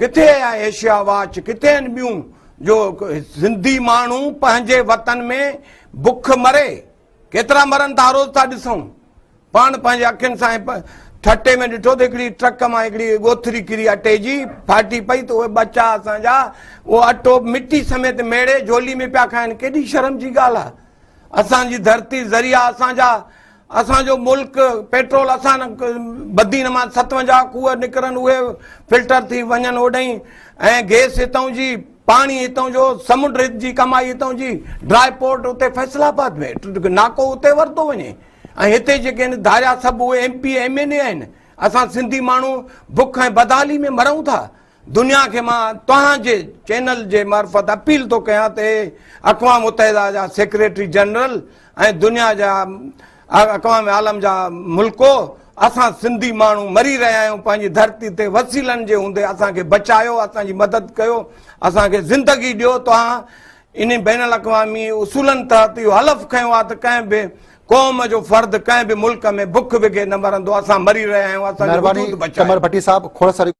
किथे आहे Asia watch, किथे आहिनि ॿियूं जो सिंधी माण्हू पंहिंजे वतन में बुख मरे? केतिरा मरनि था रोज़ था ॾिसूं, पाण पंहिंजे अखियुनि सां ठटे में ॾिठो त हिकिड़ी ट्रक मां हिकिड़ी ॻोथरी किरी अटे जी फाटी पई त उहे बच्चा असांजा उहो अटो मिटी समेत मेड़े झोली में पिया खाइनि। केॾी शर्म जी ॻाल्हि आहे। असांजी धरती ज़रिया असांजा, असांजो मुल्क पेट्रोल असां बदी न मां 57 कूअ निकिरनि उहे फिल्टर थी वञनि ओॾांहुं, ऐं गैस हितां जी, पाणी हितां जो, समुंड जी कमाई हितां जी, ड्राई पोर्ट उते फैसलाबाद में, नाको उते वरितो वञे, ऐं हिते जेके आहिनि धारिया सभु उहे MP MLA आहिनि। असां सिंधी माण्हू बुख ऐं बदहाली में मरूं था। दुनिया खे मां तव्हांजे चैनल जे मार्फत अपील थो कयां त अक़वाम मुतहिदा जा सेक्रेटरी जनरल ऐं दुनिया जा अक़वाम आलम जा मुल्को, असां सिंधी माण्हू मरी रहिया आहियूं पंहिंजी धरती ते, वसीलनि जे हूंदे असांखे बचायो, असांजी मदद कयो, असांखे ज़िंदगी ॾियो। तव्हां इन बैन अल-अक़वामी उसूलनि तहत इहो हलफ़ खयो आहे त कंहिं बि क़ौम जो फर्द कंहिं बि मुल्क में बुख विघे न मरंदो। असां मरी रहिया आहियूं, असांजो वजूद बचायो। कमर भट्टी साहब खोड़ सारी